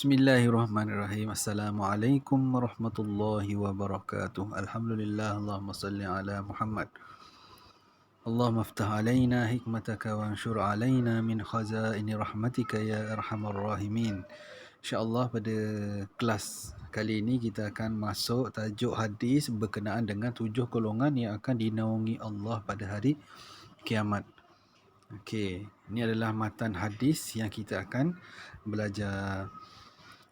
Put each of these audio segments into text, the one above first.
Bismillahirrahmanirrahim. Assalamualaikum warahmatullahi wabarakatuh. Alhamdulillah. Allahumma salli ala Muhammad. Allahumma aftah alaina hikmataka wa anshur alaina min khazaini rahmatika ya arhamar rahimin. InsyaAllah pada kelas kali ini kita akan masuk tajuk hadis berkenaan dengan 7 golongan yang akan dinaungi Allah pada hari kiamat. Okey, ini adalah matan hadis yang kita akan belajar.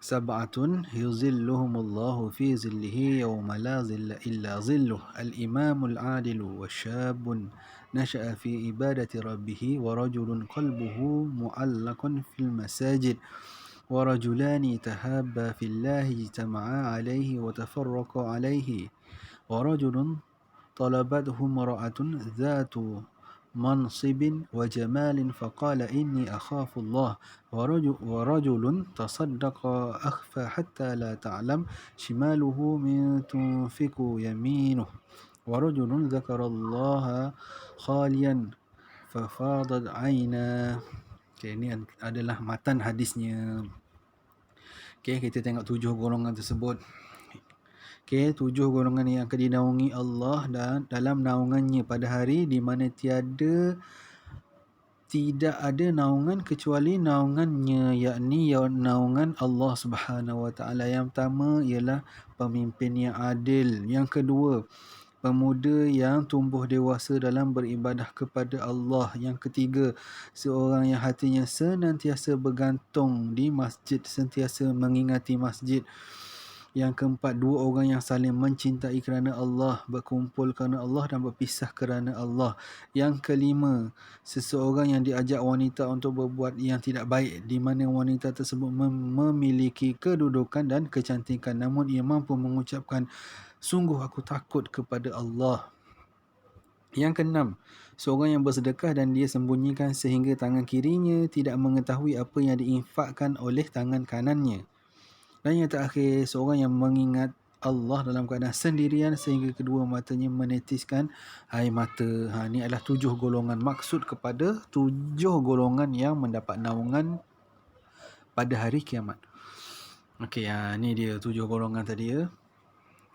Sab'atun yuzilluhumullahu fi zillihi yawma la zilla illa zilluh al-imamul adilu wa syabun nasha'a fi ibadati rabbih wa rajulun qalbuhu mu'allaqun fil masajid wa rajulani tahabba fillahi ijtama'a alayhi wa tafarraqa alayhi wa rajulun طلبته امرأة ذات منصب وجمال فقال إني أخاف الله ورجل تصدق أخفى حتى لا تعلم شماله من تنفق يمينه ورجل ذكر الله خاليا ففاضت عيناه. Okay, ini adalah matan hadisnya. Okay, kita tengok 7 golongan tersebut. Okay, 7 golongan yang akan dinaungi Allah dan dalam naungannya pada hari di mana tidak ada naungan kecuali naungannya, yakni naungan Allah Subhanahu Wa Taala. Yang pertama ialah pemimpin yang adil. Yang kedua, pemuda yang tumbuh dewasa dalam beribadah kepada Allah. Yang ketiga, seorang yang hatinya senantiasa bergantung di masjid, sentiasa mengingati masjid. Yang keempat, 2 orang yang saling mencintai kerana Allah, berkumpul kerana Allah dan berpisah kerana Allah. Yang kelima, seseorang yang diajak wanita untuk berbuat yang tidak baik, di mana wanita tersebut memiliki kedudukan dan kecantikan, namun ia mampu mengucapkan, sungguh aku takut kepada Allah. Yang keenam, seorang yang bersedekah dan dia sembunyikan sehingga tangan kirinya tidak mengetahui apa yang diinfakkan oleh tangan kanannya. Dan yang terakhir, seorang yang mengingat Allah dalam keadaan sendirian sehingga kedua matanya menetiskan air mata. Ini adalah 7 golongan. Maksud kepada 7 golongan yang mendapat naungan pada hari kiamat. Okey, ni dia 7 golongan tadi ya.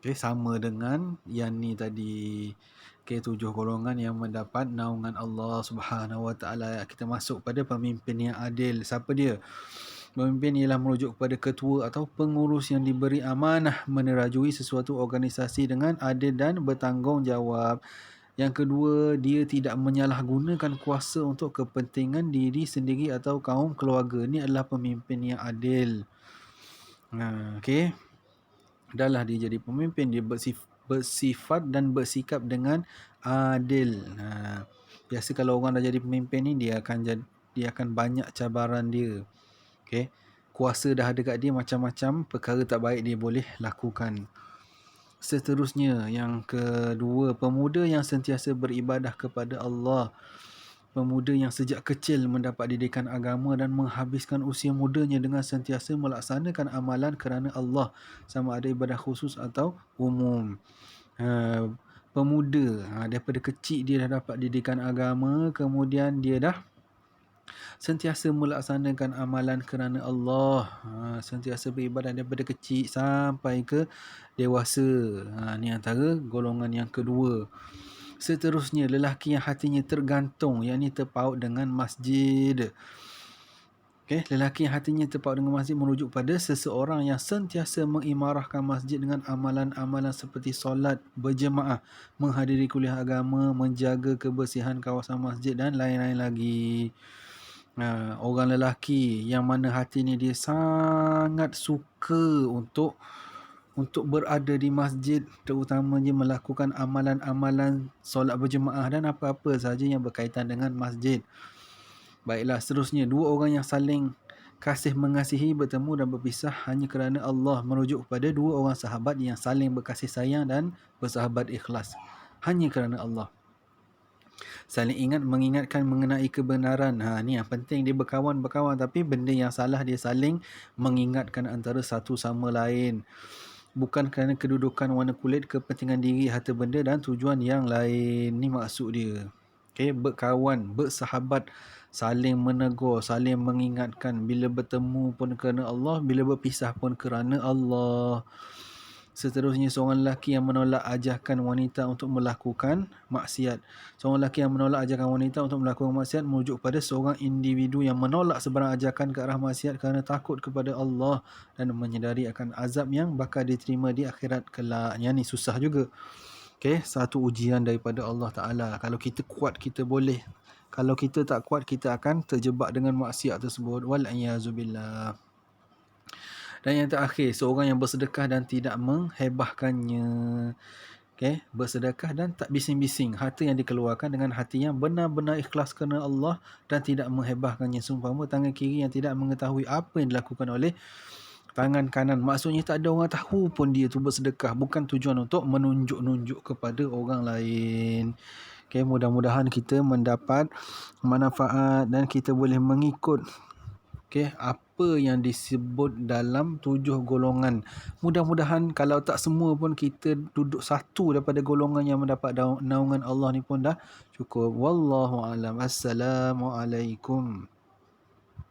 Okey, sama dengan yang ni tadi. Okey, 7 golongan yang mendapat naungan Allah Subhanahu Wa Taala. Kita masuk pada pemimpin yang adil. Siapa dia? Pemimpin ialah merujuk kepada ketua atau pengurus yang diberi amanah menerajui sesuatu organisasi dengan adil dan bertanggungjawab. Yang kedua, dia tidak menyalahgunakan kuasa untuk kepentingan diri sendiri atau kaum keluarga. Ini adalah pemimpin yang adil. Okey. Dahlah dia jadi pemimpin, dia bersifat dan bersikap dengan adil. Biasa kalau orang dah jadi pemimpin ni, dia akan banyak cabaran dia. Okay. Kuasa dah ada kat dia, macam-macam perkara tak baik dia boleh lakukan. Seterusnya, yang kedua, pemuda yang sentiasa beribadah kepada Allah. Pemuda yang sejak kecil mendapat didikan agama dan menghabiskan usia mudanya dengan sentiasa melaksanakan amalan kerana Allah, sama ada ibadah khusus atau umum. Pemuda, daripada kecil dia dah dapat didikan agama, kemudian dia dah sentiasa melaksanakan amalan kerana Allah, sentiasa beribadah daripada kecil sampai ke dewasa. Ni antara golongan yang kedua. Seterusnya, lelaki yang hatinya tergantung, yakni terpaut dengan masjid. Okay, lelaki yang hatinya terpaut dengan masjid merujuk pada seseorang yang sentiasa mengimarahkan masjid dengan amalan-amalan seperti solat berjemaah, menghadiri kuliah agama, menjaga kebersihan kawasan masjid dan lain-lain lagi. Orang lelaki yang mana hati ni dia sangat suka untuk berada di masjid, terutamanya melakukan amalan-amalan solat berjemaah dan apa-apa sahaja yang berkaitan dengan masjid. Baiklah, seterusnya, 2 orang yang saling kasih mengasihi bertemu dan berpisah hanya kerana Allah, merujuk kepada 2 orang sahabat yang saling berkasih sayang dan bersahabat ikhlas hanya kerana Allah. Saling ingat mengingatkan mengenai kebenaran. Ni yang penting, dia berkawan tapi benda yang salah dia saling mengingatkan antara satu sama lain. Bukan kerana kedudukan, warna kulit, kepentingan diri, harta benda dan tujuan yang lain. Ni maksud dia. Okay, berkawan, bersahabat saling menegur, saling mengingatkan. Bila bertemu pun kerana Allah, bila berpisah pun kerana Allah. Seterusnya, seorang lelaki yang menolak ajakan wanita untuk melakukan maksiat. Seorang lelaki yang menolak ajakan wanita untuk melakukan maksiat merujuk pada seorang individu yang menolak sebarang ajakan ke arah maksiat kerana takut kepada Allah dan menyedari akan azab yang bakal diterima di akhirat kelak. Yang ni susah juga. Okay, satu ujian daripada Allah Ta'ala. Kalau kita kuat, kita boleh. Kalau kita tak kuat, kita akan terjebak dengan maksiat tersebut. Wal'iyazubillah. Dan yang terakhir, seorang yang bersedekah dan tidak menghebahkannya. Okay, bersedekah dan tak bising-bising. Harta yang dikeluarkan dengan hati yang benar-benar ikhlas kerana Allah dan tidak menghebahkannya. Seumpama tangan kiri yang tidak mengetahui apa yang dilakukan oleh tangan kanan. Maksudnya tak ada orang tahu pun dia tu bersedekah. Bukan tujuan untuk menunjuk-nunjuk kepada orang lain. Okay, mudah-mudahan kita mendapat manfaat dan kita boleh mengikut apa yang disebut dalam 7 golongan. Mudah-mudahan kalau tak semua pun kita duduk satu daripada golongan yang mendapat naungan Allah ni pun dah cukup. Wallahu alam. Assalamualaikum.